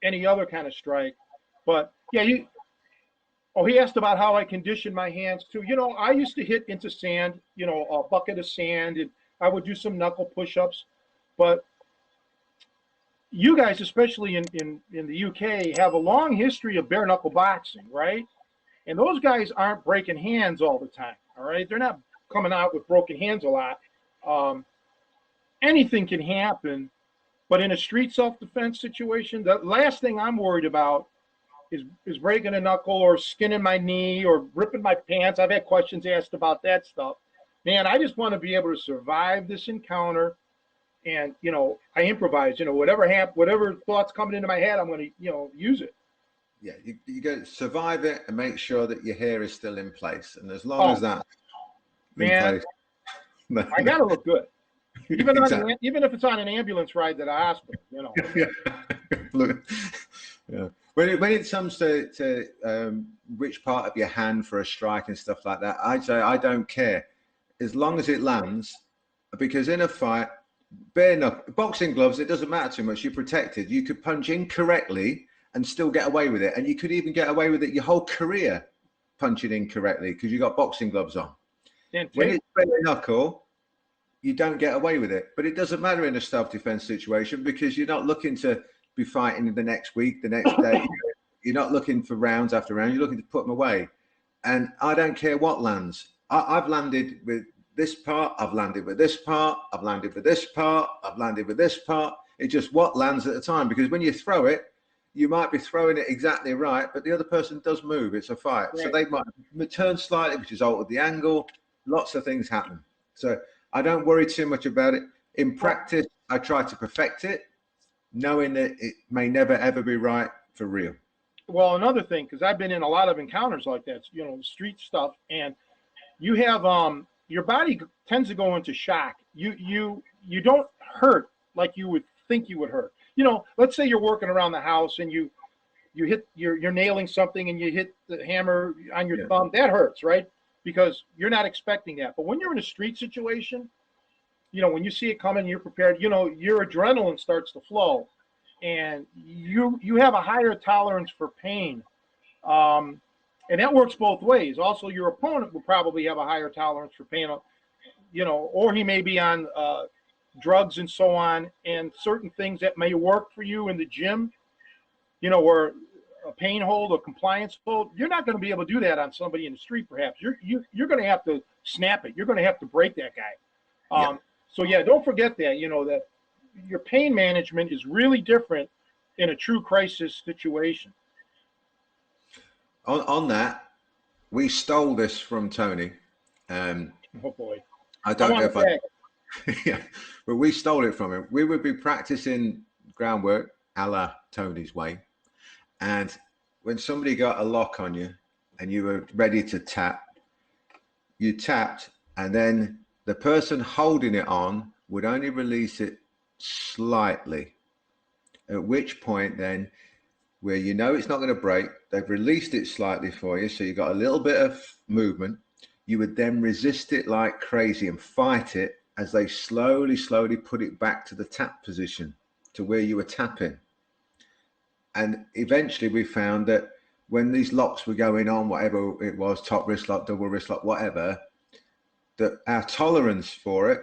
any other kind of strike. But yeah, he asked about how I condition my hands too. I used to hit into sand, a bucket of sand, and I would do some knuckle push-ups. But you guys, especially in the UK, have a long history of bare knuckle boxing, right? And those guys aren't breaking hands all the time, all right? They're not coming out with broken hands a lot. Anything can happen, but in a street self-defense situation, the last thing I'm worried about is breaking a knuckle or skinning my knee or ripping my pants. I've had questions asked about that stuff. Man, I just want to be able to survive this encounter. And, I improvise, whatever thoughts coming into my head, I'm going to, use it. Yeah, you got to survive it and make sure that your hair is still in place. And as long as that's in place. I got to look good. Even exactly. Even if it's on an ambulance ride to the hospital, Yeah. Look, yeah. When it comes to which part of your hand for a strike and stuff like that, I'd say I don't care as long as it lands, because in a fight, bare knuckle boxing gloves, it doesn't matter too much. You're protected. You could punch incorrectly and still get away with it, and you could even get away with it your whole career punching incorrectly because you got boxing gloves on. When it's bare knuckle, you don't get away with it. But it doesn't matter in a self-defense situation because you're not looking to be fighting the next week, the next day. You're not looking for rounds after round. You're looking to put them away. And I don't care what lands. I've landed with this part. I've landed with this part. I've landed with this part. I've landed with this part. It's just what lands at the time. Because when you throw it, you might be throwing it exactly right, but the other person does move. It's a fight. Right. So they might turn slightly, which has altered the angle. Lots of things happen. So I don't worry too much about it. In practice, I try to perfect it, knowing that it may never, ever be right for real. Well, another thing, because I've been in a lot of encounters like that, street stuff, and you have your body tends to go into shock. You don't hurt like you would think you would hurt. Let's say you're working around the house and you're nailing something and you hit the hammer on your thumb. That hurts, right? Because you're not expecting that. But when you're in a street situation, when you see it coming, you're prepared. Your adrenaline starts to flow, and you have a higher tolerance for pain. And that works both ways. Also, your opponent will probably have a higher tolerance for pain, or he may be on drugs and so on, and certain things that may work for you in the gym, where a pain hold, a compliance hold, you're not going to be able to do that on somebody in the street. Perhaps you're going to have to snap it. You're going to have to break that guy. So yeah, don't forget that, that your pain management is really different in a true crisis situation. On that, we stole this from Tony. Oh boy. I don't know if yeah, but we stole it from him. We would be practicing groundwork a la Tony's way. And when somebody got a lock on you and you were ready to tap, you tapped, and then the person holding it on would only release it slightly. At which point then, where it's not going to break, they've released it slightly for you, so you got a little bit of movement. You would then resist it like crazy and fight it as they slowly put it back to the tap position, to where you were tapping. And eventually we found that when these locks were going on, whatever it was, top wrist lock, double wrist lock, whatever, that our tolerance for it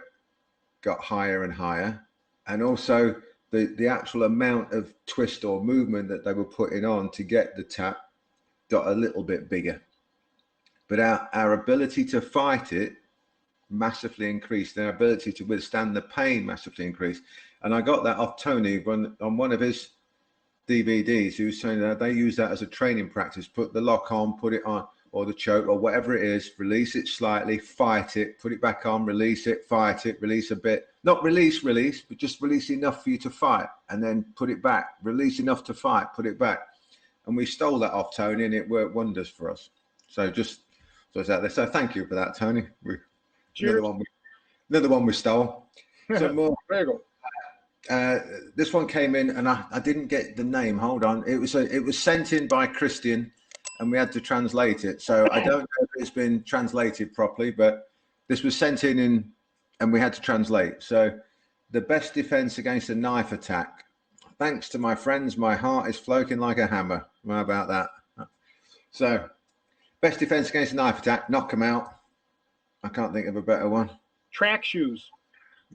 got higher and higher. And also the actual amount of twist or movement that they were putting on to get the tap got a little bit bigger. But our ability to fight it massively increased, and our ability to withstand the pain massively increased. And I got that off Tony on one of his DVDs. He was saying that they use that as a training practice. Put the lock on, put it on, or the choke, or whatever it is, release it slightly, fight it, put it back on, release it, fight it, release a bit. Not release, but just release enough for you to fight, and then put it back. Release enough to fight, put it back. And we stole that off Tony, and it worked wonders for us. So it's out there. So thank you for that, Tony. Another one we stole. So more. There you go. This one came in, and I didn't get the name. Hold on. It was sent in by Christian, and we had to translate it. So I don't know if it's been translated properly, but this was sent in and we had to translate. So the best defense against a knife attack. Thanks to my friends, my heart is floating like a hammer. How about that? So, best defense against a knife attack, knock them out. I can't think of a better one. Track shoes.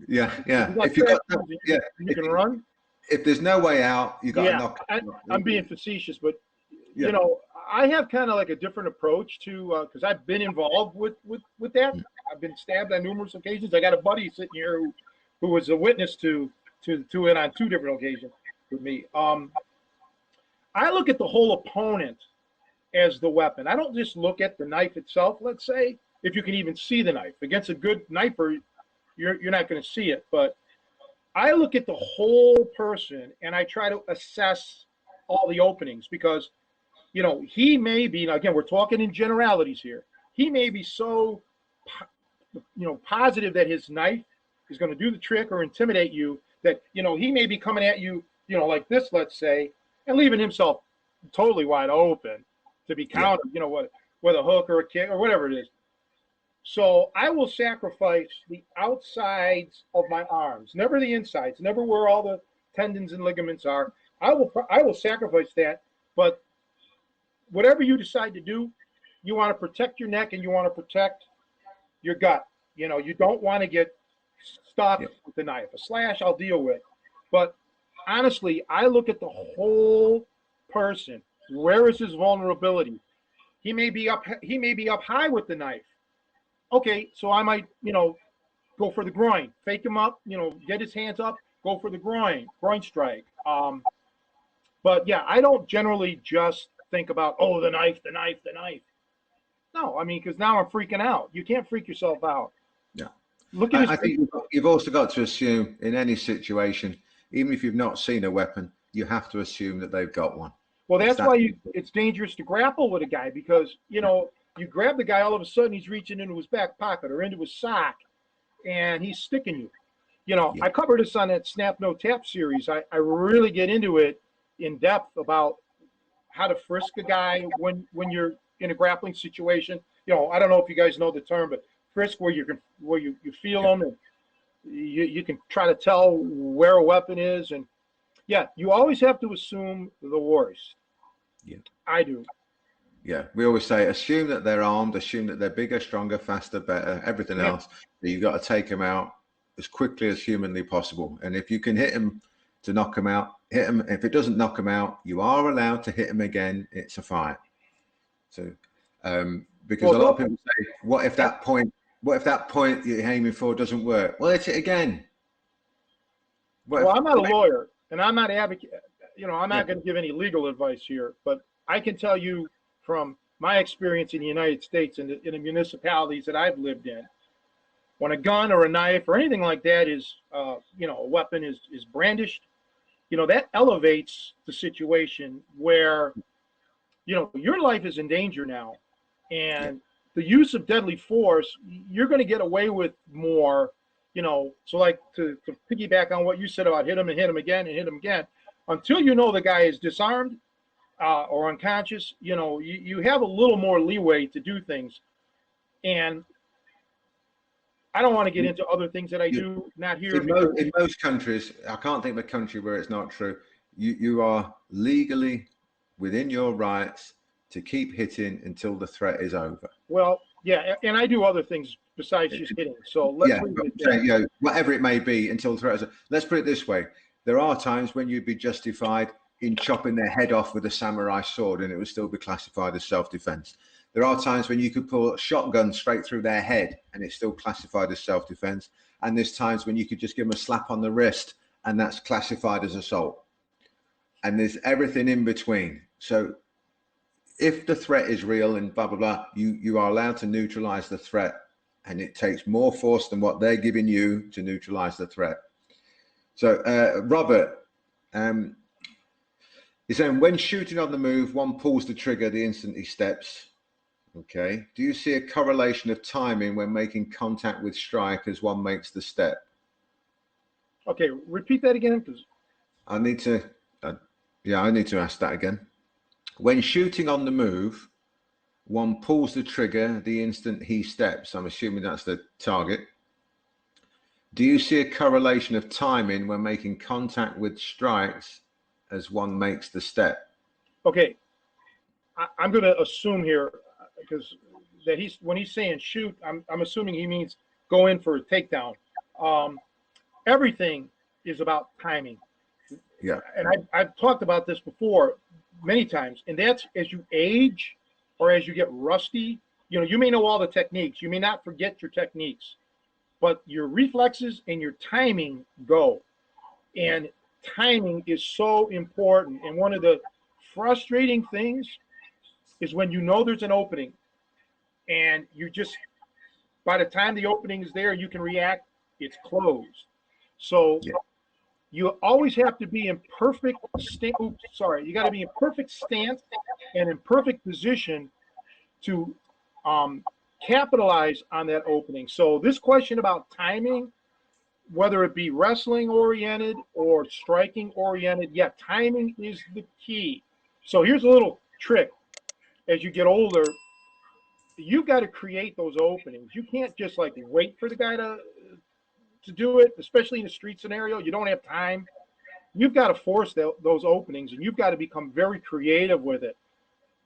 Yeah, yeah. If you got yeah, you can run. If there's no way out, you got to knock. I'm being facetious, but you know, I have kind of like a different approach to because I've been involved with that. I've been stabbed on numerous occasions. I got a buddy sitting here who was a witness to it on 2 different occasions with me. I look at the whole opponent as the weapon. I don't just look at the knife itself. Let's say if you can even see the knife against a good knifer, you're not going to see it. But I look at the whole person and I try to assess all the openings because, you know, he may be, now again, we're talking in generalities here. He may be so, you know, positive that his knife is going to do the trick or intimidate you that, you know, he may be coming at you, you know, like this, let's say, and leaving himself totally wide open to be countered, you know, with a hook or a kick or whatever it is. So I will sacrifice the outsides of my arms, never the insides, never where all the tendons and ligaments are. I will sacrifice that. But whatever you decide to do, you want to protect your neck and you want to protect your gut. You know, you don't want to get stuck with the knife. A slash I'll deal with. But honestly, I look at the whole person. Where is his vulnerability? He may be up high with the knife. Okay, so I might, you know, go for the groin, fake him up, you know, get his hands up, go for the groin strike. But yeah, I don't generally just think about, oh, the knife. No, I mean, because now I'm freaking out. You can't freak yourself out. Yeah. Look at I think you've also got to assume in any situation, even if you've not seen a weapon, you have to assume that they've got one. Well, that's why it's dangerous to grapple with a guy because, you know, you grab the guy, all of a sudden he's reaching into his back pocket or into his sock, and he's sticking you. You know, I covered this on that Snap No Tap series. I really get into it in depth about how to frisk a guy when you're in a grappling situation. You know, I don't know if you guys know the term, but frisk where you feel them and you can try to tell where a weapon is, and yeah, you always have to assume the worst. Yeah, I do. Yeah, we always say assume that they're armed, assume that they're bigger, stronger, faster, better, everything else. But you've got to take them out as quickly as humanly possible. And if you can hit them to knock them out, hit them. If it doesn't knock them out, you are allowed to hit them again. It's a fight. So, because a lot of people say, what if that point you're aiming for doesn't work? Well, hit it again. I'm not a lawyer, and I'm not advocate. You know, I'm not going to give any legal advice here, but I can tell you from my experience in the United States and in the municipalities that I've lived in, when a gun or a knife or anything like that is, you know, a weapon is brandished, you know, that elevates the situation where, you know, your life is in danger now, and the use of deadly force, you're going to get away with more, you know. So like to piggyback on what you said about hit him and hit him again and hit him again, until you know the guy is disarmed or unconscious, you know, you have a little more leeway to do things. And I don't want to get into other things that I do not here. In most countries, I can't think of a country where it's not true. You are legally within your rights to keep hitting until the threat is over. Well, yeah, and I do other things besides just hitting. So let's whatever it may be until the threat is over. Let's put it this way. There are times when you'd be justified in chopping their head off with a samurai sword and it would still be classified as self-defense. There are times when you could pull a shotgun straight through their head and it's still classified as self-defense. And there's times when you could just give them a slap on the wrist and that's classified as assault. And there's everything in between. So if the threat is real and blah, blah, blah, you are allowed to neutralize the threat, and it takes more force than what they're giving you to neutralize the threat. So Robert, he's saying when shooting on the move, one pulls the trigger the instant he steps. Okay. Do you see a correlation of timing when making contact with strike as one makes the step? Okay, repeat that again, because I need to ask that again. When shooting on the move, one pulls the trigger the instant he steps. I'm assuming that's the target. Do you see a correlation of timing when making contact with strikes as one makes the step. Okay, I'm going to assume here because that when he's saying shoot, I'm assuming he means go in for a takedown. Everything is about timing. Yeah. And I've talked about this before many times, and that's as you age or as you get rusty, you may know all the techniques. You may not forget your techniques, but your reflexes and your timing go. And timing is so important. And one of the frustrating things is when you know there's an opening and you just, by the time the opening is there, you can react, it's closed. So you always have to be in perfect you got to be in perfect stance and in perfect position to capitalize on that opening. So this question about timing, whether it be wrestling oriented or striking oriented, timing is the key. So here's a little trick. As you get older, you've got to create those openings. You can't just like wait for the guy to do it, especially in a street scenario. You don't have time. You've got to force those openings, and you've got to become very creative with it.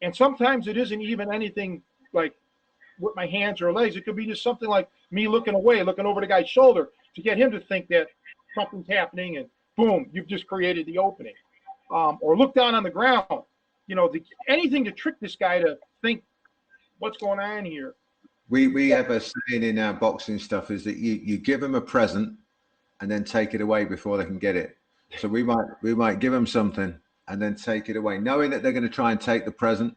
And sometimes it isn't even anything like with my hands or legs. It could be just something like me looking away, looking over the guy's shoulder to get him to think that something's happening, and boom, you've just created the opening. Or look down on the ground. Anything to trick this guy to think what's going on here. We have a saying in our boxing stuff is that you give them a present and then take it away before they can get it. So we might give them something and then take it away, knowing that they're going to try and take the present.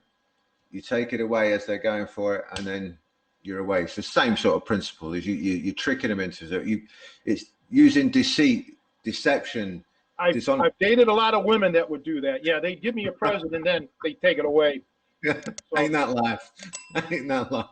You take it away as they're going for it, and then you're away. It's the same sort of principle. Is you're tricking them into it's using deceit, deception. I've dated a lot of women that would do that. Yeah, they give me a present and then they take it away. So, ain't that life? Ain't that life?